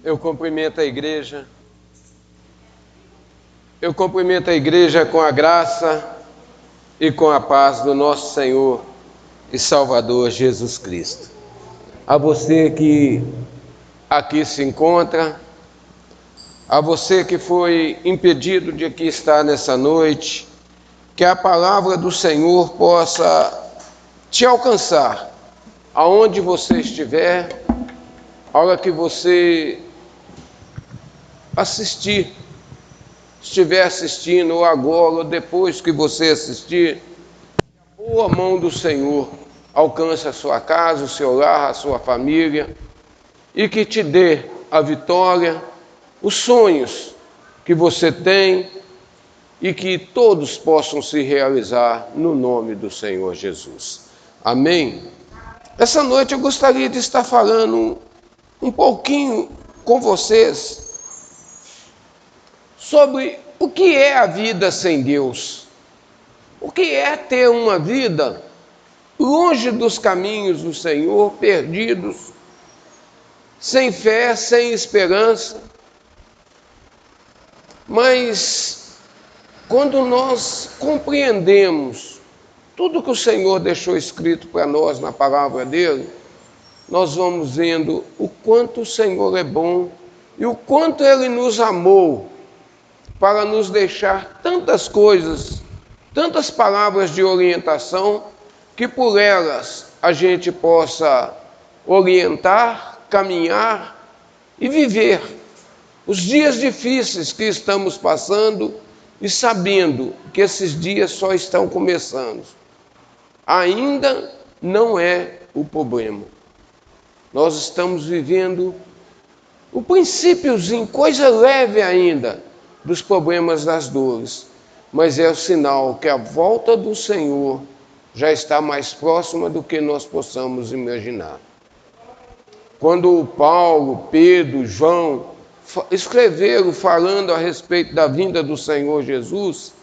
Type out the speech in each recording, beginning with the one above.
Eu cumprimento a igreja. Eu cumprimento a igreja com a graça e com a paz do nosso Senhor e Salvador Jesus Cristo. A você que aqui se encontra, a você que foi impedido de aqui estar nessa noite, que a palavra do Senhor possa te alcançar, aonde você estiver, a hora que você estiver assistindo, ou agora, ou depois que você assistir, a boa mão do Senhor alcance a sua casa, o seu lar, a sua família, e que te dê a vitória, os sonhos que você tem, e que todos possam se realizar no nome do Senhor Jesus. Amém? Essa noite eu gostaria de estar falando um pouquinho com vocês sobre o que é a vida sem Deus. O que é ter uma vida longe dos caminhos do Senhor, perdidos, sem fé, sem esperança. Mas quando nós compreendemos tudo que o Senhor deixou escrito para nós na palavra dele, nós vamos vendo o quanto o Senhor é bom e o quanto ele nos amou para nos deixar tantas coisas, tantas palavras de orientação, que por elas a gente possa orientar, caminhar e viver os dias difíceis que estamos passando e sabendo que esses dias só estão começando. Ainda não é o problema. Nós estamos vivendo o princípiozinho, coisa leve ainda, dos problemas, das dores, mas é o sinal que a volta do Senhor já está mais próxima do que nós possamos imaginar. Quando Paulo, Pedro, João escreveram falando a respeito da vinda do Senhor Jesus,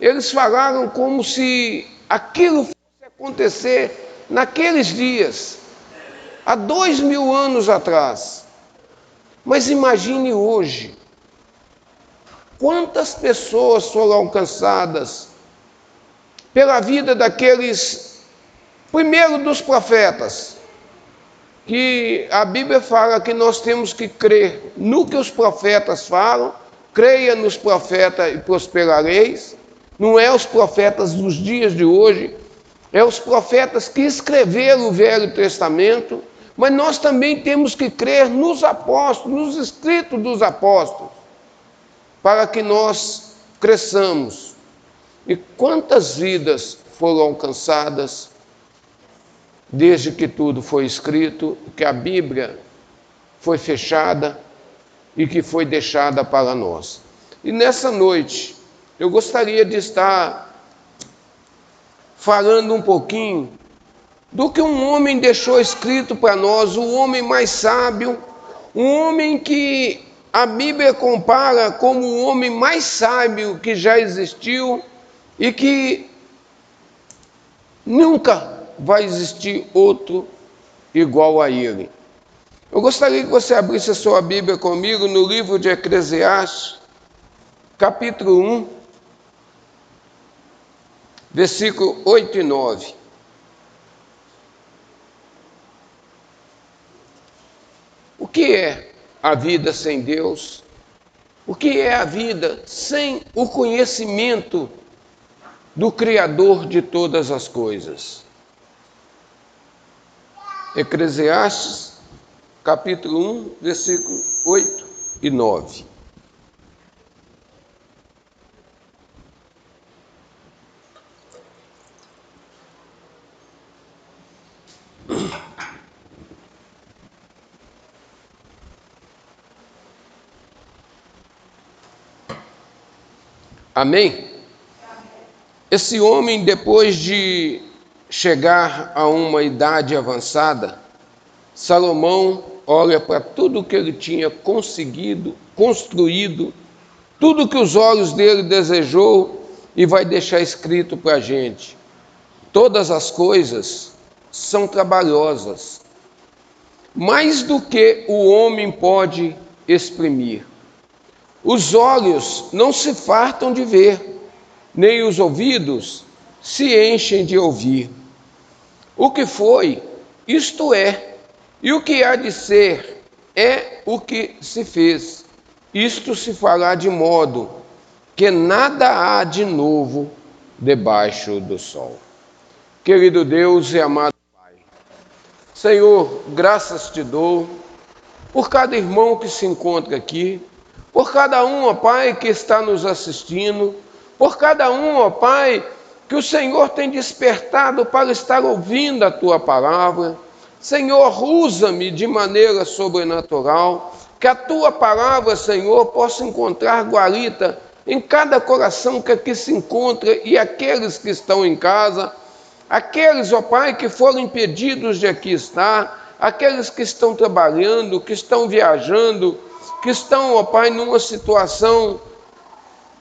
eles falaram como se aquilo fosse acontecer naqueles dias, há 2000 anos atrás. Mas imagine hoje, quantas pessoas foram alcançadas pela vida daqueles, primeiro dos profetas, que a Bíblia fala que nós temos que crer no que os profetas falam, creia nos profetas e prosperareis. Não é os profetas dos dias de hoje, é os profetas que escreveram o Velho Testamento, mas nós também temos que crer nos apóstolos, nos escritos dos apóstolos, para que nós cresçamos. E quantas vidas foram alcançadas desde que tudo foi escrito, que a Bíblia foi fechada e que foi deixada para nós. E nessa noite, eu gostaria de estar falando um pouquinho do que um homem deixou escrito para nós, o homem mais sábio, um homem que a Bíblia compara como o homem mais sábio que já existiu e que nunca vai existir outro igual a ele. Eu gostaria que você abrisse a sua Bíblia comigo no livro de Eclesiastes, capítulo 1, versículo 8 e 9. O que é a vida sem Deus? O que é a vida sem o conhecimento do Criador de todas as coisas? Eclesiastes, capítulo 1, versículo 8 e 9. Amém? Esse homem, depois de chegar a uma idade avançada, Salomão olha para tudo que ele tinha conseguido, construído, tudo que os olhos dele desejou, e vai deixar escrito para a gente: todas as coisas são trabalhosas, mais do que o homem pode exprimir. Os olhos não se fartam de ver, nem os ouvidos se enchem de ouvir. O que foi, isto é, e o que há de ser, é o que se fez. Isto se fará de modo que nada há de novo debaixo do sol. Querido Deus e amado Pai, Senhor, graças te dou por cada irmão que se encontra aqui, por cada um, ó Pai, que está nos assistindo, por cada um, ó Pai, que o Senhor tem despertado para estar ouvindo a Tua palavra. Senhor, usa-me de maneira sobrenatural, que a Tua palavra, Senhor, possa encontrar guarita em cada coração que aqui se encontra e aqueles que estão em casa, aqueles, ó Pai, que foram impedidos de aqui estar, aqueles que estão trabalhando, que estão viajando, que estão, ó Pai, numa situação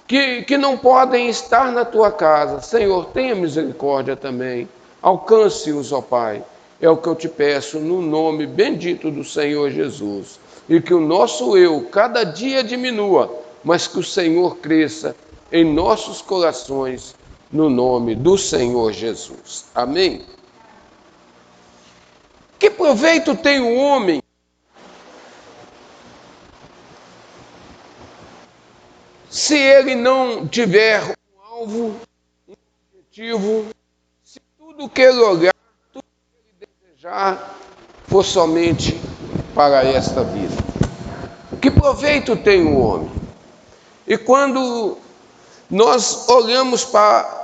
que não podem estar na Tua casa. Senhor, tenha misericórdia também. Alcance-os, ó Pai. É o que eu te peço no nome bendito do Senhor Jesus. E que o nosso eu cada dia diminua, mas que o Senhor cresça em nossos corações, no nome do Senhor Jesus. Amém? Que proveito tem o homem se ele não tiver um alvo, um objetivo, se tudo que ele olhar, tudo que ele desejar, for somente para esta vida? Que proveito tem o homem? E quando nós olhamos para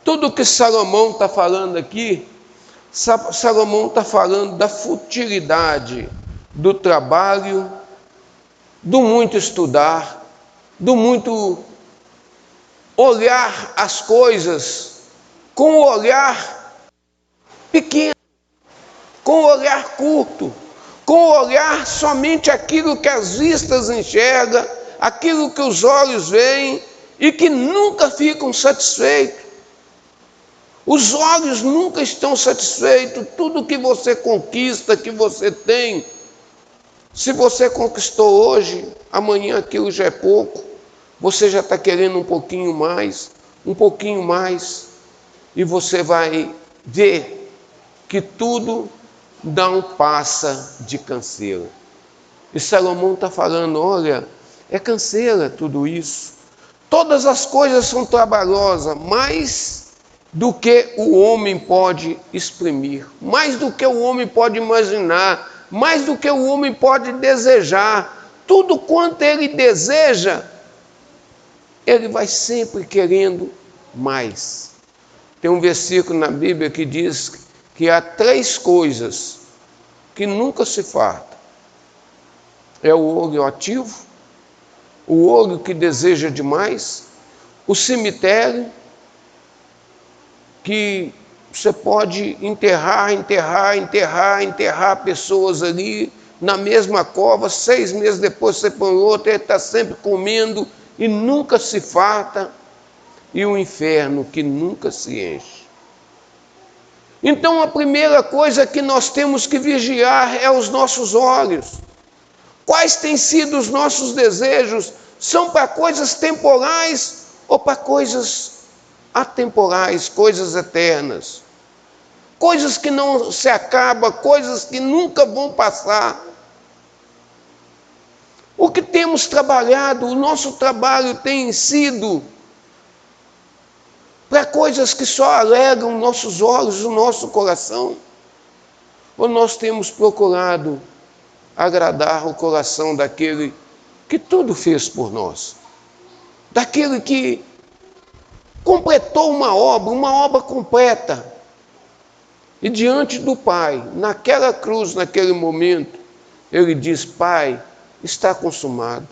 tudo que Salomão está falando aqui, Salomão está falando da futilidade do trabalho, do muito estudar, do muito olhar as coisas com o olhar pequeno, com o olhar curto, com o olhar somente aquilo que as vistas enxergam, aquilo que os olhos veem e que nunca ficam satisfeitos. Os olhos nunca estão satisfeitos. Tudo que você conquista, que você tem, se você conquistou hoje, amanhã aquilo já é pouco. Você já está querendo um pouquinho mais, e você vai ver que tudo não passa de canseira. E Salomão está falando, olha, é canseira tudo isso. Todas as coisas são trabalhosas, mais do que o homem pode exprimir, mais do que o homem pode imaginar, mais do que o homem pode desejar. Tudo quanto ele deseja, ele vai sempre querendo mais. Tem um versículo na Bíblia que diz que há 3 coisas que nunca se fartam. É o olho ativo, o olho que deseja demais, o cemitério, que você pode enterrar pessoas ali na mesma cova, 6 meses depois você põe outra, ele está sempre comendo e nunca se farta, e o inferno que nunca se enche. Então a primeira coisa que nós temos que vigiar é os nossos olhos. Quais têm sido os nossos desejos? São para coisas temporais ou para coisas atemporais, coisas eternas? Coisas que não se acabam, coisas que nunca vão passar. O que temos trabalhado, o nosso trabalho tem sido para coisas que só alegram nossos olhos, o nosso coração? Ou nós temos procurado agradar o coração daquele que tudo fez por nós? Daquele que completou uma obra completa. E diante do Pai, naquela cruz, naquele momento, ele diz, Pai, está consumado.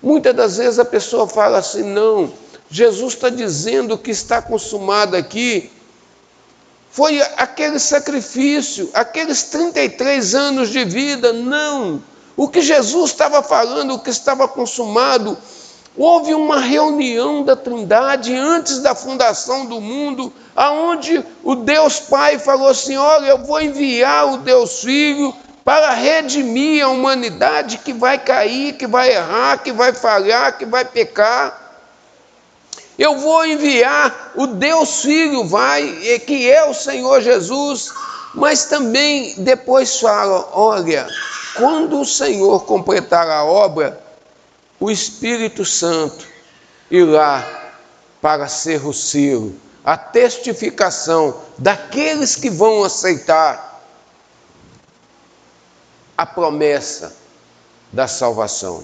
Muitas das vezes a pessoa fala assim, não, Jesus está dizendo que está consumado aqui. Foi aquele sacrifício, aqueles 33 anos de vida, não. O que Jesus estava falando, o que estava consumado, houve uma reunião da Trindade antes da fundação do mundo, aonde o Deus Pai falou assim, olha, eu vou enviar o Deus Filho para redimir a humanidade que vai cair, que vai errar, que vai falhar, que vai pecar. Eu vou enviar o Deus Filho, que é o Senhor Jesus, mas também depois fala, olha, quando o Senhor completar a obra, o Espírito Santo irá para ser o selo, a testificação daqueles que vão aceitar a promessa da salvação,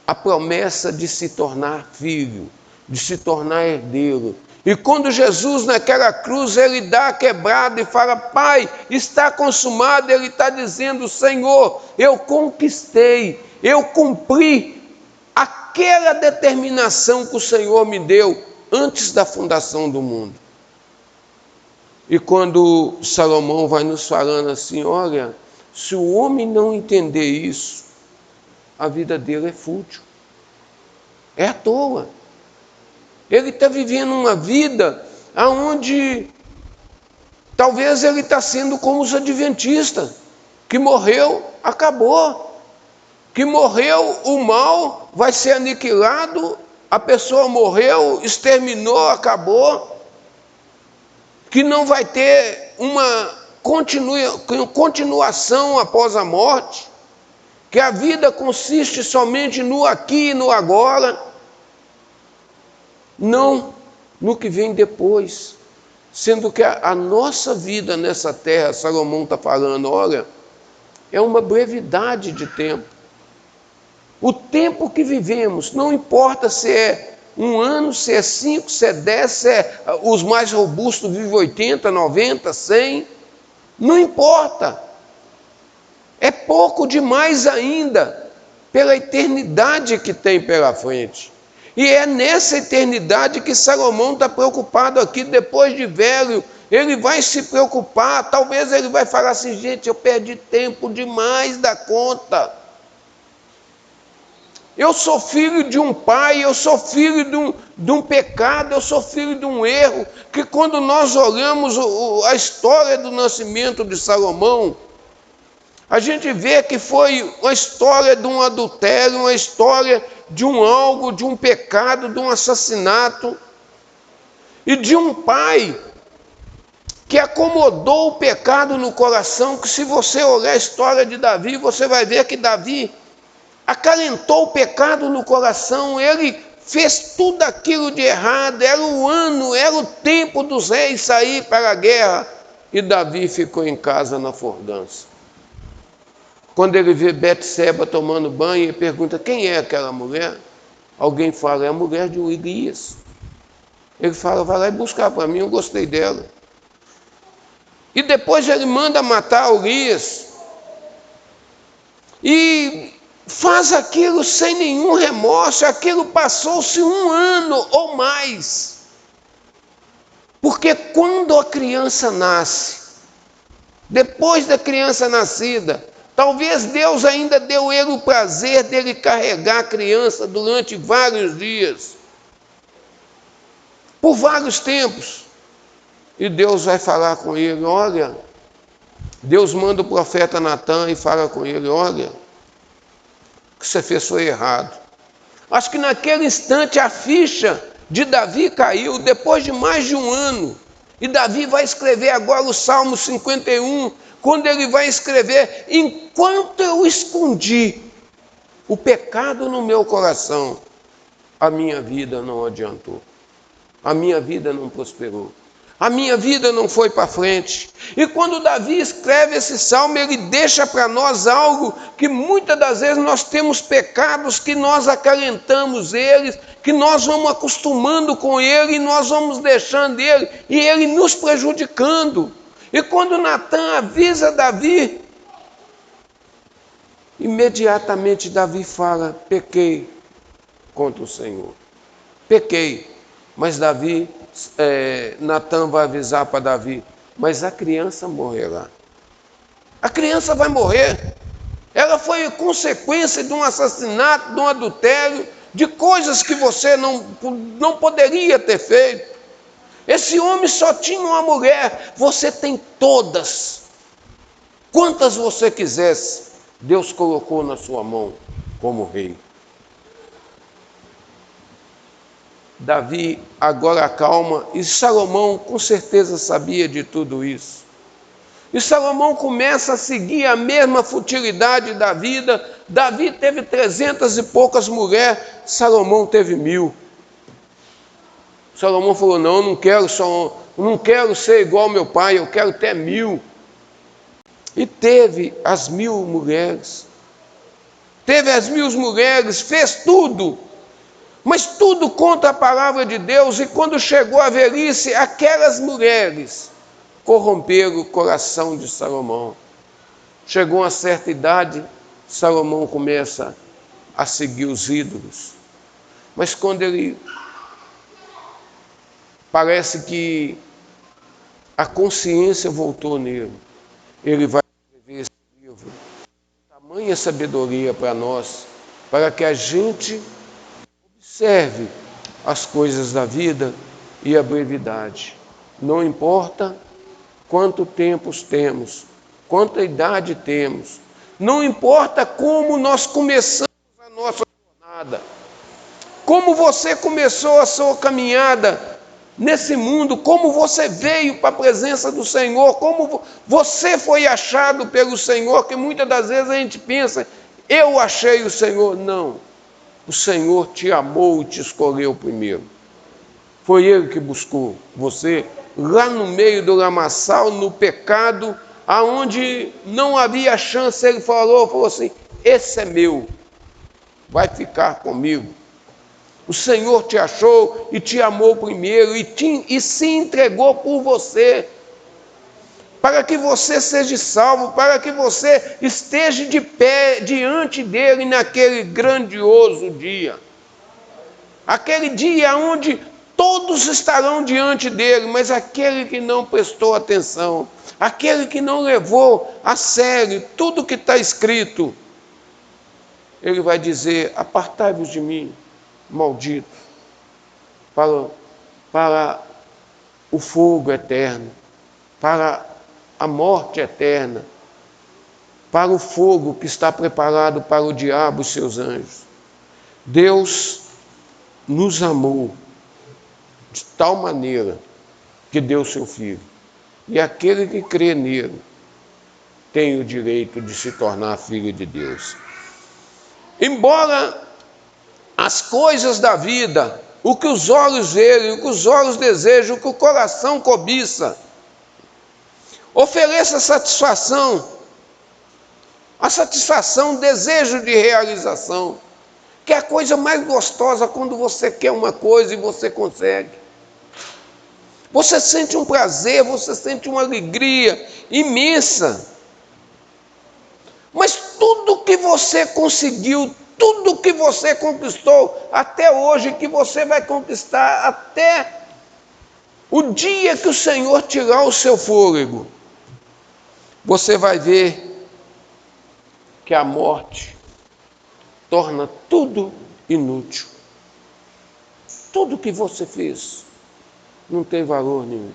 a promessa de se tornar filho, de se tornar herdeiro. E quando Jesus naquela cruz, ele dá a quebrada e fala, Pai, está consumado, ele está dizendo, Senhor, eu conquistei, eu cumpri aquela determinação que o Senhor me deu antes da fundação do mundo. E quando Salomão vai nos falando assim, olha, se o homem não entender isso, a vida dele é fútil, é à toa. Ele está vivendo uma vida onde talvez ele está sendo como os adventistas, que morreu, acabou. Que morreu, o mal vai ser aniquilado, a pessoa morreu, exterminou, acabou. Que não vai ter uma continuação após a morte, que a vida consiste somente no aqui e no agora, não no que vem depois, sendo que a nossa vida nessa terra, Salomão está falando, olha, é uma brevidade de tempo. O tempo que vivemos, não importa se é 1 ano, se é 5, se é 10, se é os mais robustos vivem 80, 90, 100, não importa. É pouco demais ainda, pela eternidade que tem pela frente. E é nessa eternidade que Salomão está preocupado aqui, depois de velho, ele vai se preocupar, talvez ele vai falar assim, gente, eu perdi tempo demais da conta. Eu sou filho de um pai, eu sou filho de um pecado, eu sou filho de um erro, que quando nós olhamos a história do nascimento de Salomão, a gente vê que foi uma história de um adultério, uma história de um algo, de um pecado, de um assassinato, e de um pai que acomodou o pecado no coração, que se você olhar a história de Davi, você vai ver que Davi acalentou o pecado no coração, ele fez tudo aquilo de errado, era o ano, era o tempo dos reis sair para a guerra, e Davi ficou em casa na forgança. Quando ele vê Betseba tomando banho, ele pergunta, quem é aquela mulher? Alguém fala, é a mulher de Urias. Ele fala, vai lá e buscar para mim, eu gostei dela. E depois ele manda matar Urias. E faz aquilo sem nenhum remorso, aquilo passou-se 1 ano ou mais. Porque quando a criança nasce, depois da criança nascida, talvez Deus ainda deu ele o prazer dele carregar a criança durante vários dias, por vários tempos. E Deus vai falar com ele, olha, Deus manda o profeta Natan e fala com ele, olha, o que você fez foi errado. Acho que naquele instante a ficha de Davi caiu, depois de mais de 1 ano. E Davi vai escrever agora o Salmo 51, quando ele vai escrever, enquanto eu escondi o pecado no meu coração, a minha vida não adiantou, a minha vida não prosperou, a minha vida não foi para frente. E quando Davi escreve esse salmo, ele deixa para nós algo que muitas das vezes nós temos pecados que nós acalentamos eles, que nós vamos acostumando com ele, e nós vamos deixando ele, e ele nos prejudicando. E quando Natan avisa Davi, imediatamente Davi fala, pequei contra o Senhor. Pequei. Mas Natan vai avisar para Davi, mas a criança morrerá. A criança vai morrer. Ela foi consequência de um assassinato, de um adultério, de coisas que você não poderia ter feito. Esse homem só tinha uma mulher, você tem todas. Quantas você quisesse, Deus colocou na sua mão como rei. Davi agora acalma, e Salomão com certeza sabia de tudo isso. E Salomão começa a seguir a mesma futilidade da vida. Davi teve 300 e poucas mulheres, Salomão teve 1000. Salomão falou, não, não quero ser igual ao meu pai, eu quero ter 1000. E teve as 1000 mulheres. Teve as 1000 mulheres, fez tudo. Mas tudo contra a palavra de Deus. E quando chegou a velhice, aquelas mulheres corromperam o coração de Salomão. Chegou a certa idade, Salomão começa a seguir os ídolos. Mas quando ele parece que a consciência voltou nele, ele vai escrever esse livro. Tamanha sabedoria para nós, para que a gente observe as coisas da vida e a brevidade. Não importa quanto tempo temos, quanta idade temos, não importa como nós começamos a nossa jornada, como você começou a sua caminhada nesse mundo, como você veio para a presença do Senhor, como você foi achado pelo Senhor, que muitas das vezes a gente pensa, eu achei o Senhor. Não, o Senhor te amou e te escolheu primeiro. Foi Ele que buscou você lá no meio do lamaçal, no pecado, aonde não havia chance. Ele falou assim, esse é meu, vai ficar comigo. O Senhor te achou e te amou primeiro e se entregou por você, para que você seja salvo, para que você esteja de pé diante dele naquele grandioso dia. Aquele dia onde todos estarão diante dele, mas aquele que não prestou atenção, aquele que não levou a sério tudo que está escrito, ele vai dizer, apartai-vos de mim, malditos, para o fogo eterno, para a morte eterna, para o fogo que está preparado para o diabo e seus anjos. Deus nos amou de tal maneira que deu seu Filho. E aquele que crê nele tem o direito de se tornar filho de Deus. Embora as coisas da vida, o que os olhos veem, o que os olhos desejam, o que o coração cobiça, ofereça satisfação, a satisfação, desejo de realização, que é a coisa mais gostosa quando você quer uma coisa e você consegue. Você sente um prazer, você sente uma alegria imensa. Mas tudo que você conseguiu, tudo que você conquistou até hoje, que você vai conquistar até o dia que o Senhor tirar o seu fôlego, você vai ver que a morte torna tudo inútil. Tudo que você fez não tem valor nenhum.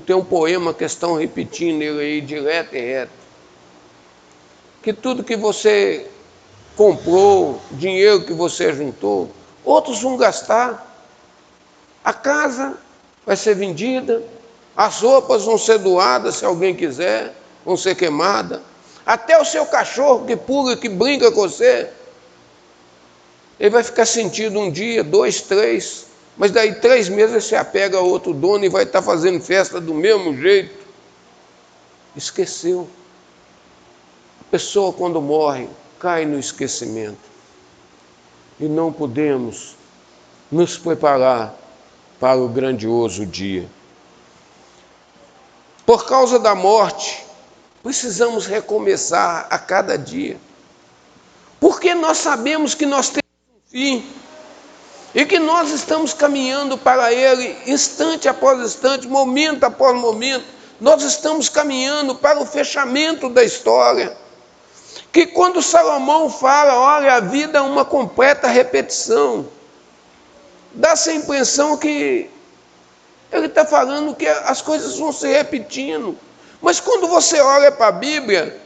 Tem um poema que estão repetindo ele aí direto e reto. Que tudo que você comprou, dinheiro que você juntou, outros vão gastar. A casa vai ser vendida, as roupas vão ser doadas se alguém quiser, vão ser queimadas. Até o seu cachorro que pula, que brinca com você, ele vai ficar sentido um dia, 2, 3, mas daí 3 meses ele se apega a outro dono e vai estar fazendo festa do mesmo jeito. Esqueceu. A pessoa quando morre, cai no esquecimento. E não podemos nos preparar para o grandioso dia. Por causa da morte, precisamos recomeçar a cada dia. Porque nós sabemos que nós temos um fim. E que nós estamos caminhando para Ele, instante após instante, momento após momento. Nós estamos caminhando para o fechamento da história. Que quando Salomão fala, olha, a vida é uma completa repetição, dá-se a impressão que ele está falando que as coisas vão se repetindo. Mas quando você olha para a Bíblia,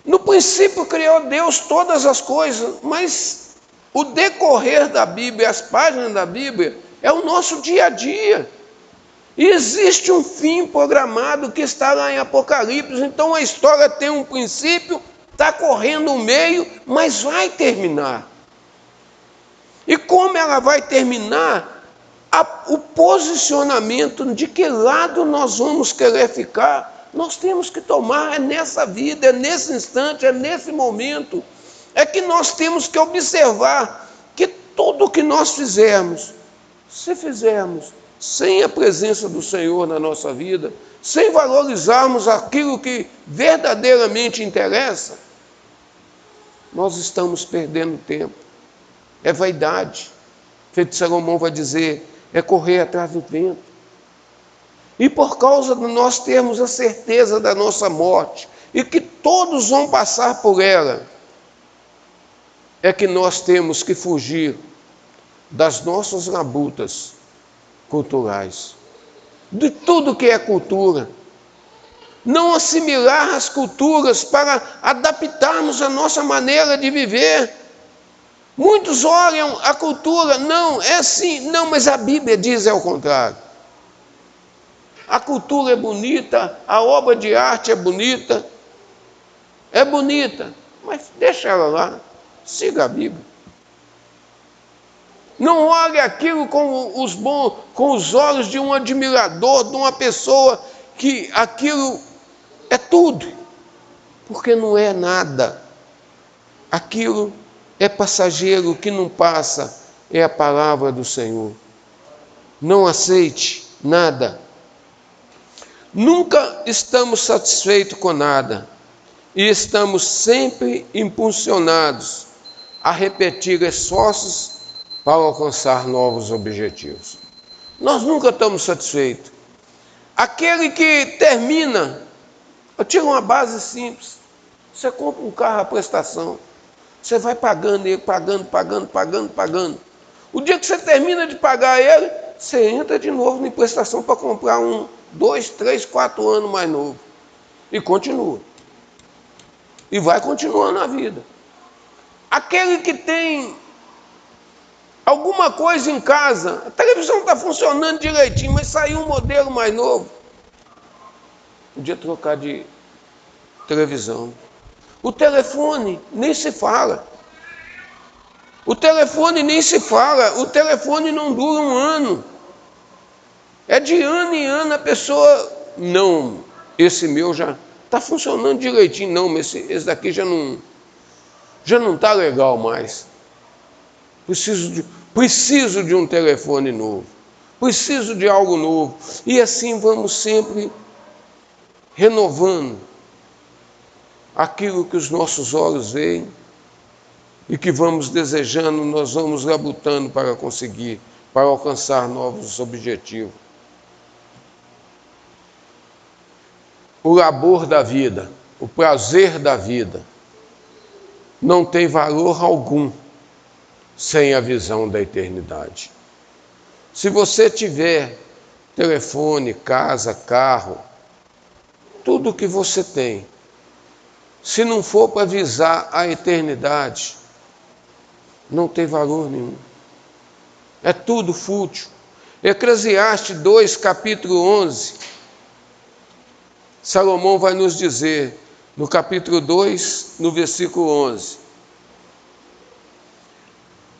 no princípio criou Deus todas as coisas, mas o decorrer da Bíblia, as páginas da Bíblia, é o nosso dia a dia. E existe um fim programado que está lá em Apocalipse. Então a história tem um princípio, está correndo o meio, mas vai terminar. E como ela vai terminar? O posicionamento de que lado nós vamos querer ficar, nós temos que tomar, é nessa vida, é nesse instante, é nesse momento. É que nós temos que observar que tudo que nós fizermos, se fizermos sem a presença do Senhor na nossa vida, sem valorizarmos aquilo que verdadeiramente interessa, nós estamos perdendo tempo. É vaidade. Feito Salomão vai dizer, é correr atrás do vento. E por causa de nós termos a certeza da nossa morte, e que todos vão passar por ela, é que nós temos que fugir das nossas labutas culturais, de tudo que é cultura. Não assimilar as culturas para adaptarmos a nossa maneira de viver. Muitos olham a cultura, não, é assim, não, mas a Bíblia diz ao contrário. A cultura é bonita, a obra de arte é bonita, mas deixa ela lá, siga a Bíblia. Não olhe aquilo com os olhos de um admirador, de uma pessoa que aquilo é tudo, porque não é nada. Aquilo é passageiro, o que não passa é a palavra do Senhor. Não aceite nada. Nunca estamos satisfeitos com nada e estamos sempre impulsionados a repetir esforços para alcançar novos objetivos. Nós nunca estamos satisfeitos. Aquele que termina, eu tiro uma base simples, você compra um carro à prestação, você vai pagando ele, pagando. O dia que você termina de pagar ele, você entra de novo em prestação para comprar um, 2, 3, 4 anos mais novo. E continua. E vai continuando a vida. Aquele que tem alguma coisa em casa, a televisão está funcionando direitinho, mas saiu um modelo mais novo. Podia trocar de televisão. O telefone nem se fala. O telefone não dura um ano. É de ano em ano a pessoa, não, esse meu já está funcionando direitinho, não, mas esse daqui já não está legal mais. Preciso de um telefone novo. Preciso de algo novo. E assim vamos sempre renovando aquilo que os nossos olhos veem e que vamos desejando, nós vamos labutando para conseguir, para alcançar novos objetivos. O labor da vida, o prazer da vida, não tem valor algum sem a visão da eternidade. Se você tiver telefone, casa, carro, tudo que você tem, se não for para visar a eternidade, não tem valor nenhum. É tudo fútil. Eclesiastes 2, capítulo 11, Salomão vai nos dizer, no capítulo 2, no versículo 11,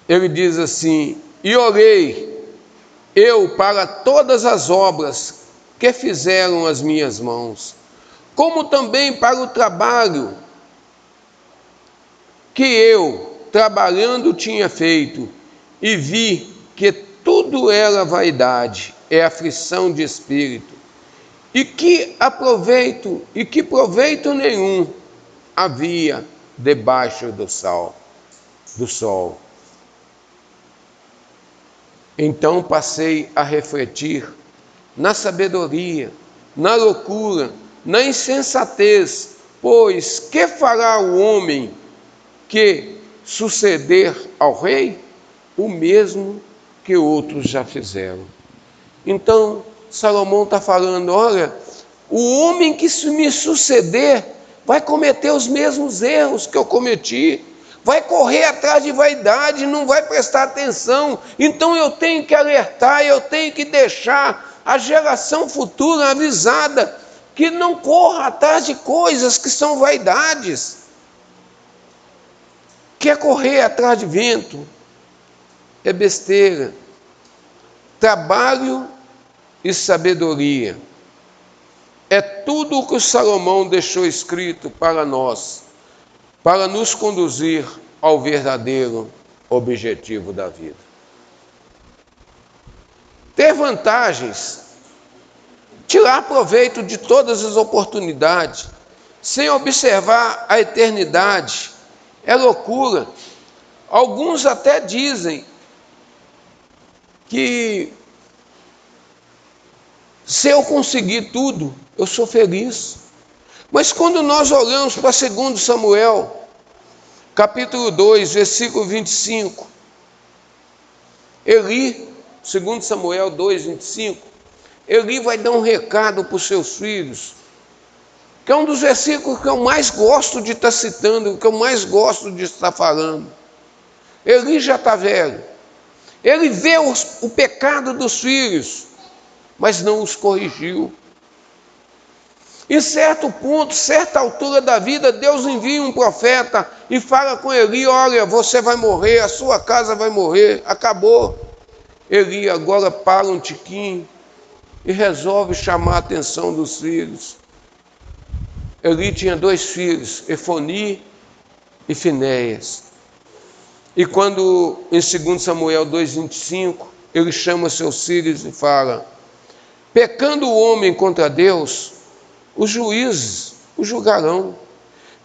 ele diz assim, e orei eu para todas as obras que fizeram as minhas mãos, como também para o trabalho que eu, trabalhando, tinha feito, e vi que tudo era vaidade, é aflição de espírito, e que proveito nenhum havia debaixo do sol. Então passei a refletir na sabedoria, na loucura, na insensatez, pois que fará o homem que suceder ao rei? O mesmo que outros já fizeram. Então, Salomão está falando, olha, o homem que me suceder vai cometer os mesmos erros que eu cometi, vai correr atrás de vaidade, não vai prestar atenção. Então eu tenho que alertar, eu tenho que deixar a geração futura avisada que não corra atrás de coisas que são vaidades. Quer correr atrás de vento? É besteira. Trabalho e sabedoria é tudo o que o Salomão deixou escrito para nós, para nos conduzir ao verdadeiro objetivo da vida. Ter vantagens, tirar proveito de todas as oportunidades, sem observar a eternidade, é loucura. Alguns até dizem que se eu conseguir tudo, eu sou feliz. Mas quando nós olhamos para 2 Samuel, capítulo 2, versículo 25, Eli, 2 Samuel 2, 25, Eli vai dar um recado para os seus filhos, que é um dos versículos que eu mais gosto de estar citando, que eu mais gosto de estar falando. Eli já está velho, ele vê o pecado dos filhos, mas não os corrigiu. Em certo ponto, certa altura da vida, Deus envia um profeta e fala com Eli: olha, você vai morrer, a sua casa vai morrer, acabou. Eli agora para um tiquinho e resolve chamar a atenção dos filhos. Eli tinha 2 filhos, Efoni e Finéias. E quando em 2 Samuel 2,25, ele chama seus filhos e fala: pecando o homem contra Deus, os juízes o julgarão.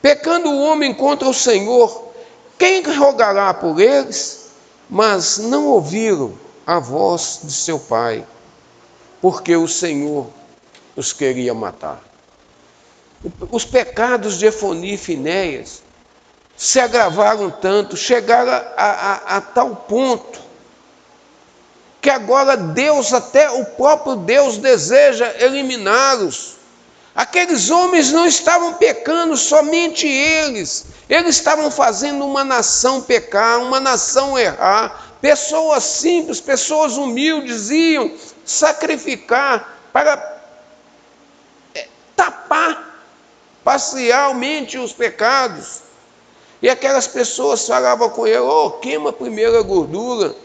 Pecando o homem contra o Senhor, quem rogará por eles? Mas não ouviram a voz de seu pai, porque o Senhor os queria matar. Os pecados de Efoni e Finéias se agravaram tanto, chegaram a tal ponto, que agora Deus, até o próprio Deus, deseja eliminá-los. Aqueles homens não estavam pecando, somente eles estavam fazendo uma nação pecar, uma nação errar. Pessoas simples, pessoas humildes iam sacrificar para tapar parcialmente os pecados. E aquelas pessoas falavam com ele: oh, queima primeiro a gordura.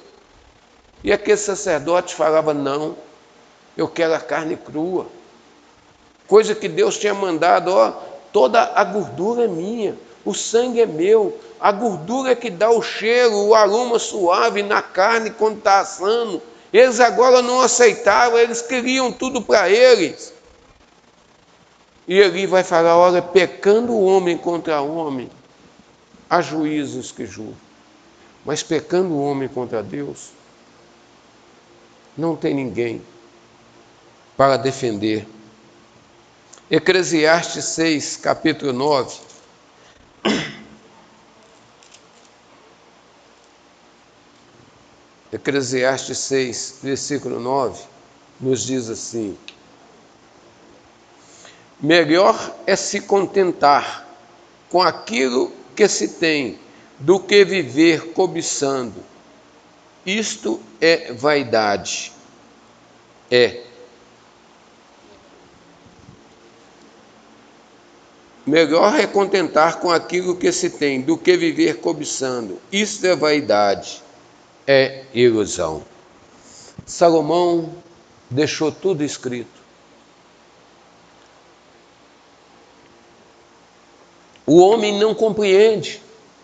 E aquele sacerdote falava: não, eu quero a carne crua. Coisa que Deus tinha mandado: ó, toda a gordura é minha, o sangue é meu, a gordura é que dá o cheiro, o aroma suave na carne quando está assando. Eles agora não aceitavam, eles queriam tudo para eles. E ele vai falar: olha, pecando o homem contra o homem, há juízes que julgam. Mas pecando o homem contra Deus, não tem ninguém para defender. Eclesiastes 6, capítulo 9. Eclesiastes 6, versículo 9, nos diz assim: melhor é se contentar com aquilo que se tem, do que viver cobiçando. Isto é vaidade. Melhor é contentar com aquilo que se tem, do que viver cobiçando. Isto é vaidade, é ilusão. Salomão deixou tudo escrito. O homem não compreende,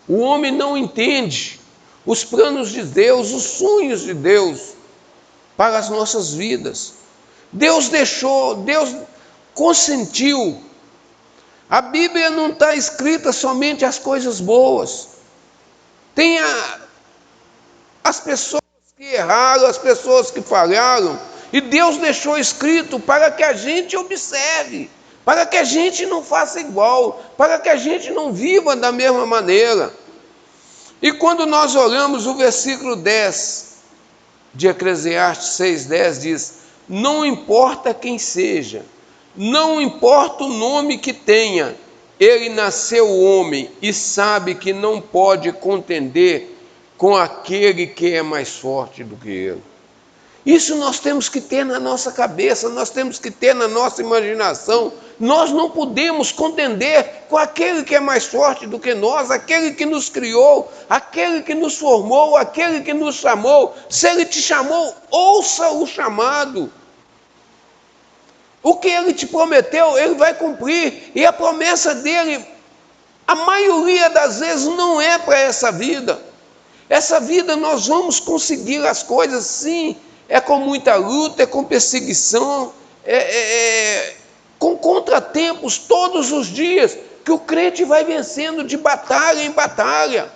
o homem não entende os planos de Deus, os sonhos de Deus para as nossas vidas. Deus deixou, Deus consentiu. A Bíblia não está escrita somente as coisas boas. Tem as pessoas que erraram, as pessoas que falharam, e Deus deixou escrito para que a gente observe, para que a gente não faça igual, para que a gente não viva da mesma maneira. E quando nós olhamos o versículo 10 de Eclesiastes 6,10, diz: não importa quem seja, não importa o nome que tenha, ele nasceu homem e sabe que não pode contender com aquele que é mais forte do que ele. Isso nós temos que ter na nossa cabeça, nós temos que ter na nossa imaginação. Nós não podemos contender com aquele que é mais forte do que nós, aquele que nos criou, aquele que nos formou, aquele que nos chamou. Se ele te chamou, ouça o chamado. O que ele te prometeu, ele vai cumprir. E a promessa dele, a maioria das vezes, não é para essa vida. Essa vida nós vamos conseguir as coisas, sim. É com muita luta, é com perseguição, com contratempos todos os dias, que o crente vai vencendo de batalha em batalha.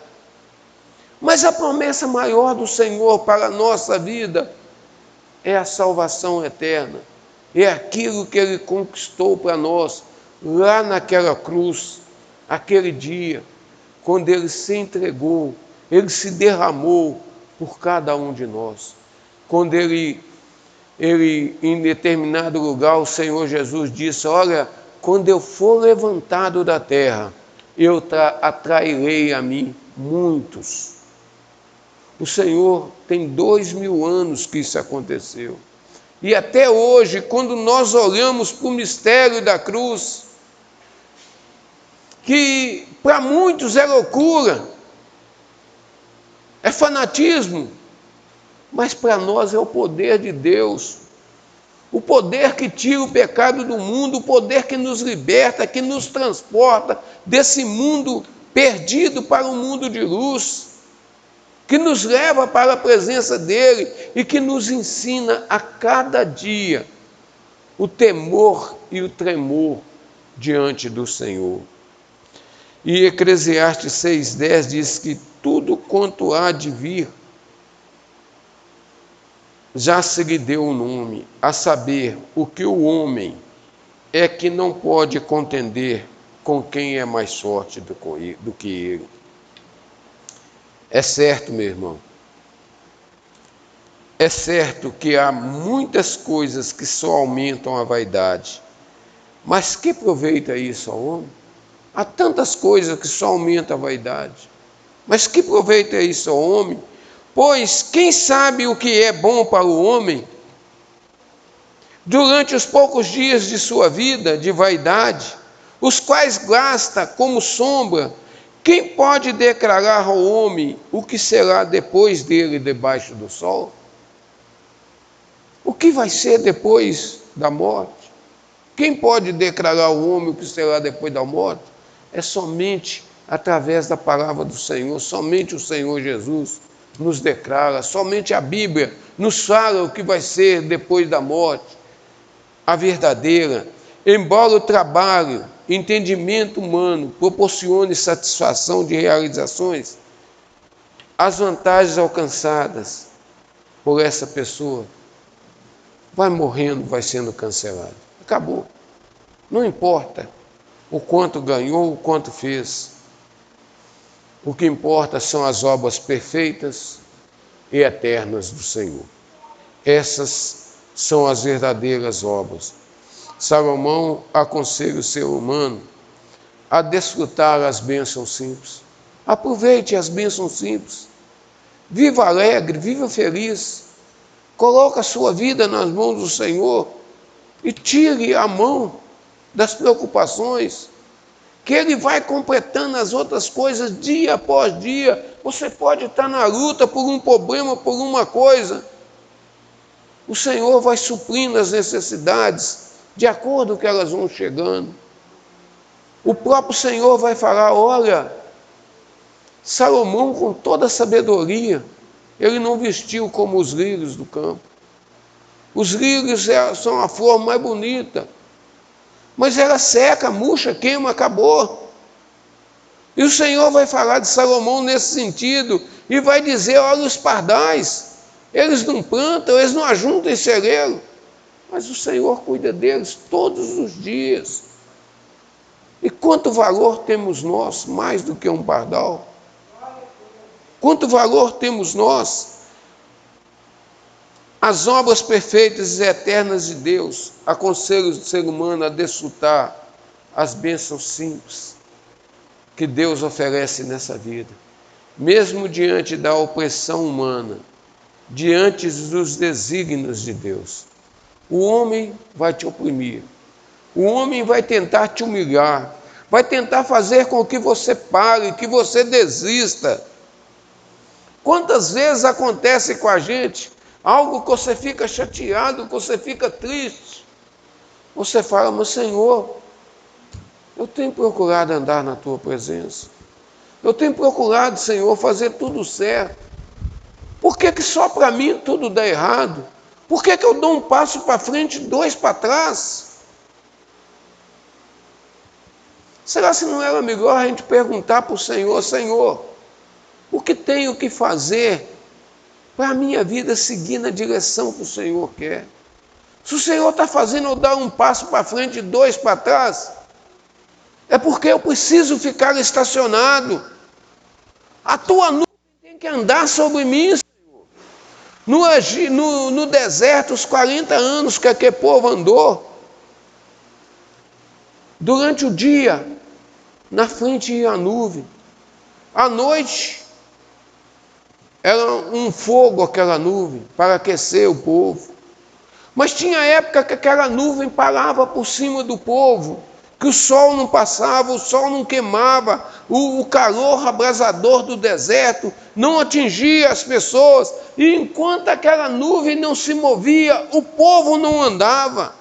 Mas a promessa maior do Senhor para a nossa vida é a salvação eterna. É aquilo que Ele conquistou para nós, lá naquela cruz, aquele dia, quando Ele se entregou, Ele se derramou por cada um de nós. Quando ele, em determinado lugar, o Senhor Jesus disse: olha, quando eu for levantado da terra, eu atrairei a mim muitos. O Senhor tem 2000 anos que isso aconteceu. E até hoje, quando nós olhamos para o mistério da cruz, que para muitos é loucura, é fanatismo, mas para nós é o poder de Deus, o poder que tira o pecado do mundo, o poder que nos liberta, que nos transporta desse mundo perdido para um mundo de luz, que nos leva para a presença dEle e que nos ensina a cada dia o temor e o tremor diante do Senhor. E Eclesiastes 6,10 diz que tudo quanto há de vir já se lhe deu um nome, a saber, o que o homem é que não pode contender com quem é mais forte do que ele. É certo, meu irmão, é certo que há muitas coisas que só aumentam a vaidade, mas que proveito é isso ao homem? Há tantas coisas que só aumentam a vaidade, mas que proveito é isso ao homem? Pois quem sabe o que é bom para o homem? Durante os poucos dias de sua vida de vaidade, os quais gasta como sombra, quem pode declarar ao homem o que será depois dele debaixo do sol? O que vai ser depois da morte? Quem pode declarar ao homem o que será depois da morte? É somente através da palavra do Senhor, somente o Senhor Jesus nos declara, somente a Bíblia nos fala o que vai ser depois da morte, a verdadeira. Embora o trabalho, entendimento humano proporcione satisfação de realizações, as vantagens alcançadas por essa pessoa vai morrendo, vai sendo cancelado. Acabou. Não importa o quanto ganhou, o quanto fez. O que importa são as obras perfeitas e eternas do Senhor. Essas são as verdadeiras obras. Salomão aconselha o ser humano a desfrutar as bênçãos simples. Aproveite as bênçãos simples. Viva alegre, viva feliz. Coloque a sua vida nas mãos do Senhor e tire a mão das preocupações, que Ele vai completando as outras coisas dia após dia. Você pode estar na luta por um problema, por uma coisa. O Senhor vai suprindo as necessidades de acordo com que elas vão chegando. O próprio Senhor vai falar: olha, Salomão, com toda a sabedoria, ele não vestiu como os lírios do campo. Os lírios são a flor mais bonita, mas ela seca, murcha, queima, acabou. E o Senhor vai falar de Salomão nesse sentido, e vai dizer: olha os pardais, eles não plantam, eles não ajuntam em celeiro, mas o Senhor cuida deles todos os dias. E quanto valor temos nós, mais do que um pardal? Quanto valor temos nós? As obras perfeitas e eternas de Deus aconselham o ser humano a desfrutar as bênçãos simples que Deus oferece nessa vida. Mesmo diante da opressão humana, diante dos desígnios de Deus, o homem vai te oprimir, o homem vai tentar te humilhar, vai tentar fazer com que você pare, que você desista. Quantas vezes acontece com a gente algo que você fica chateado, que você fica triste? Você fala, mas Senhor, eu tenho procurado andar na Tua presença. Eu tenho procurado, Senhor, fazer tudo certo. Por que que só para mim tudo dá errado? Por que que eu dou um passo para frente e dois para trás? Será se não era melhor a gente perguntar para o Senhor, Senhor, o que tenho que fazer para a minha vida seguir na direção que o Senhor quer? Se o Senhor está fazendo eu dar um passo para frente e dois para trás, é porque eu preciso ficar estacionado. A tua nuvem tem que andar sobre mim, Senhor. No deserto, os 40 anos que aquele povo andou, durante o dia, na frente ia a nuvem. À noite, era um fogo aquela nuvem, para aquecer o povo. Mas tinha época que aquela nuvem parava por cima do povo, que o sol não passava, o sol não queimava, o calor abrasador do deserto não atingia as pessoas, e enquanto aquela nuvem não se movia, o povo não andava.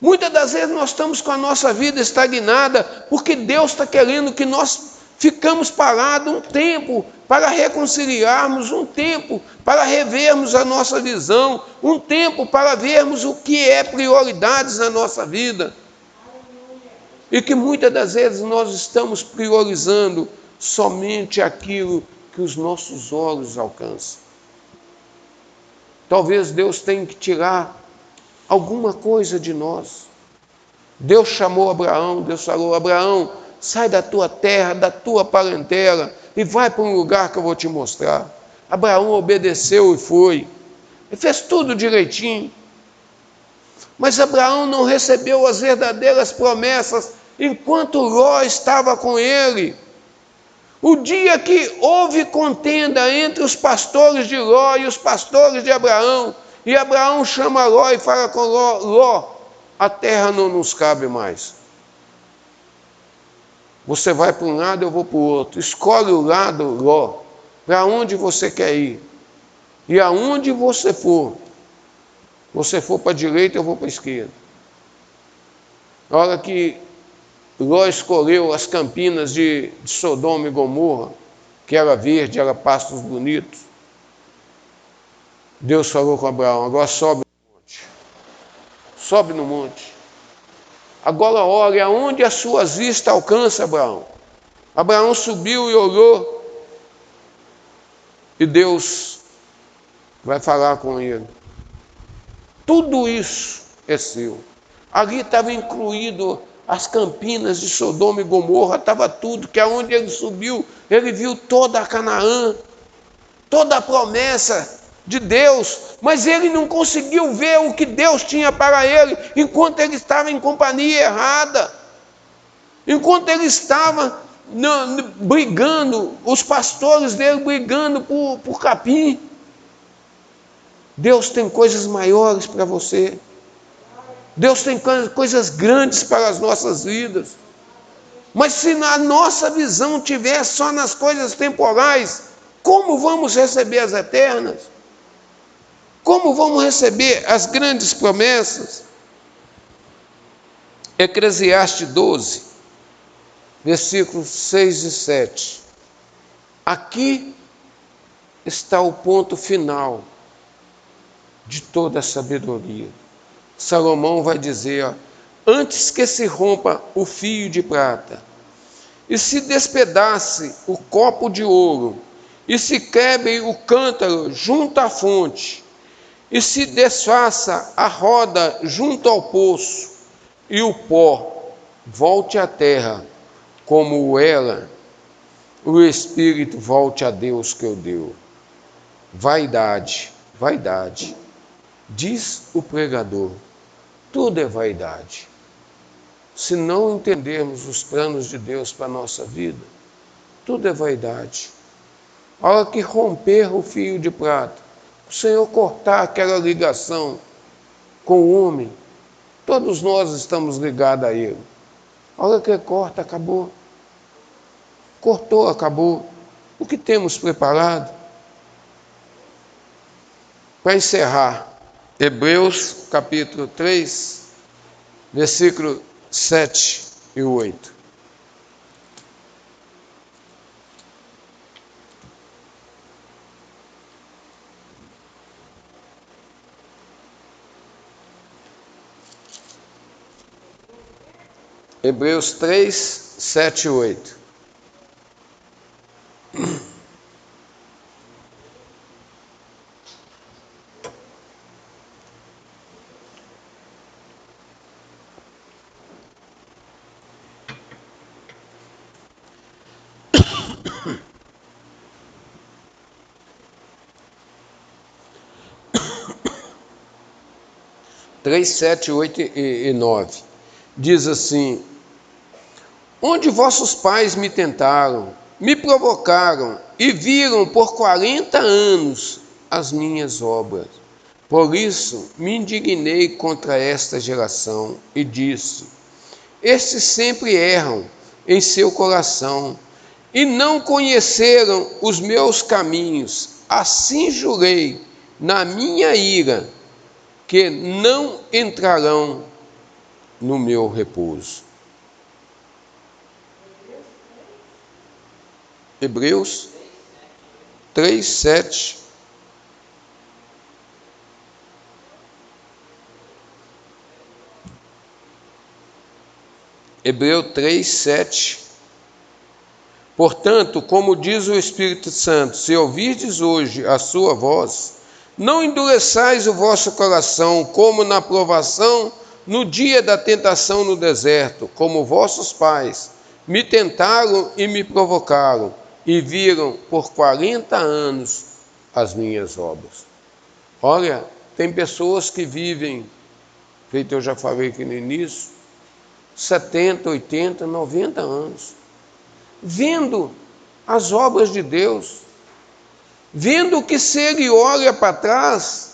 Muitas das vezes nós estamos com a nossa vida estagnada, porque Deus está querendo que nós ficamos parados um tempo para reconciliarmos, um tempo para revermos a nossa visão, um tempo para vermos o que é prioridades na nossa vida. E que muitas das vezes nós estamos priorizando somente aquilo que os nossos olhos alcançam. Talvez Deus tenha que tirar alguma coisa de nós. Deus chamou Abraão, Deus falou, Abraão, sai da tua terra, da tua parentela e vai para um lugar que eu vou te mostrar. Abraão obedeceu e foi. Ele fez tudo direitinho. Mas Abraão não recebeu as verdadeiras promessas enquanto Ló estava com ele. O dia que houve contenda entre os pastores de Ló e os pastores de Abraão, e Abraão chama Ló e fala com Ló, Ló, a terra não nos cabe mais. Você vai para um lado, eu vou para o outro. Escolhe o lado, Ló, para onde você quer ir. E aonde você for para a direita, eu vou para a esquerda. Na hora que Ló escolheu as campinas de Sodoma e Gomorra, que era verde, era pastos bonitos, Deus falou com Abraão, agora sobe no monte. Sobe no monte. Agora olhe aonde as suas vistas alcançam, Abraão. Abraão subiu e olhou, e Deus vai falar com ele. Tudo isso é seu. Ali estava incluído as campinas de Sodoma e Gomorra, estava tudo, que aonde ele subiu, ele viu toda a Canaã, toda a promessa de Deus, mas ele não conseguiu ver o que Deus tinha para ele, enquanto ele estava em companhia errada, enquanto ele estava brigando, os pastores dele brigando por capim. Deus tem coisas maiores para você. Deus tem coisas grandes para as nossas vidas. Mas se a nossa visão estiver só nas coisas temporais, como vamos receber as eternas? Como vamos receber as grandes promessas? Eclesiastes 12, versículos 6 e 7. Aqui está o ponto final de toda a sabedoria. Salomão vai dizer, ó, antes que se rompa o fio de prata, e se despedace o copo de ouro, e se quebre o cântaro junto à fonte, e se desfaça a roda junto ao poço, e o pó volte à terra como ela, o espírito volte a Deus que o deu. Vaidade, vaidade. Diz o pregador, tudo é vaidade. Se não entendermos os planos de Deus para a nossa vida, tudo é vaidade. A hora que romper o fio de prata, o Senhor cortar aquela ligação com o homem, todos nós estamos ligados a Ele. A hora que Ele corta, acabou. Cortou, acabou. O que temos preparado? Para encerrar, Hebreus capítulo 3, versículo 7 e 8. Hebreus 3, 7 e 8. Três, 7, 8 e 9. Diz assim: onde vossos pais me tentaram, me provocaram e viram por 40 anos as minhas obras. Por isso me indignei contra esta geração e disse: estes sempre erram em seu coração e não conheceram os meus caminhos. Assim jurei na minha ira que não entrarão no meu repouso. Hebreus 3, 7. Hebreus 3, 7. Portanto, como diz o Espírito Santo, se ouvirdes hoje a sua voz, não endureçais o vosso coração, como na provação, no dia da tentação no deserto, como vossos pais me tentaram e me provocaram, e viram por 40 anos as minhas obras. Olha, tem pessoas que vivem, feito eu já falei aqui no início, 70, 80, 90 anos, vendo as obras de Deus, vendo que se ele olha para trás,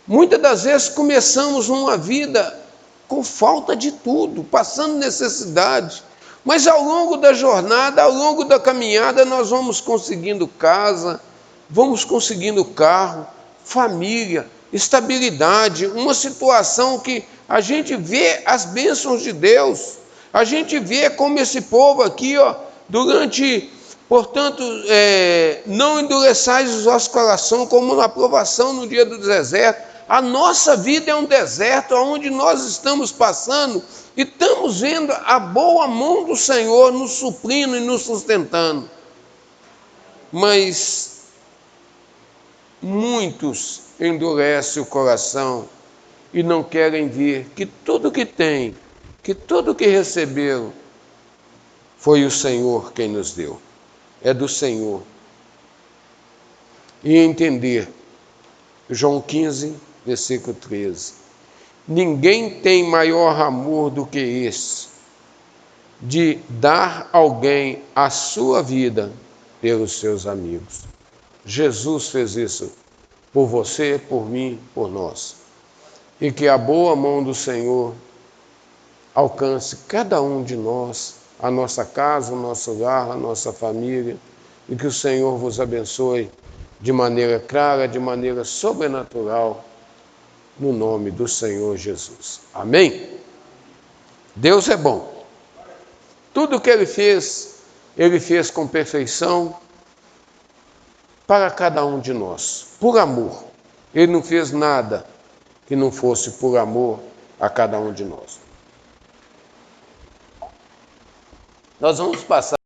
muitas das vezes começamos uma vida com falta de tudo, passando necessidade, mas ao longo da jornada, ao longo da caminhada, nós vamos conseguindo casa, vamos conseguindo carro, família, estabilidade, uma situação que a gente vê as bênçãos de Deus, a gente vê como esse povo aqui, portanto, não endureçais os vossos corações como na provação no dia do deserto. A nossa vida é um deserto onde nós estamos passando e estamos vendo a boa mão do Senhor nos suprindo e nos sustentando. Mas muitos endurecem o coração e não querem ver que tudo que tem, que tudo que receberam, foi o Senhor quem nos deu. É do Senhor. E entender, João 15, versículo 13. Ninguém tem maior amor do que esse, de dar alguém a sua vida pelos seus amigos. Jesus fez isso por você, por mim, por nós. E que a boa mão do Senhor alcance cada um de nós, a nossa casa, o nosso lar, a nossa família, e que o Senhor vos abençoe de maneira clara, de maneira sobrenatural, no nome do Senhor Jesus. Amém? Deus é bom. Tudo que Ele fez com perfeição para cada um de nós, por amor. Ele não fez nada que não fosse por amor a cada um de nós. Nós vamos passar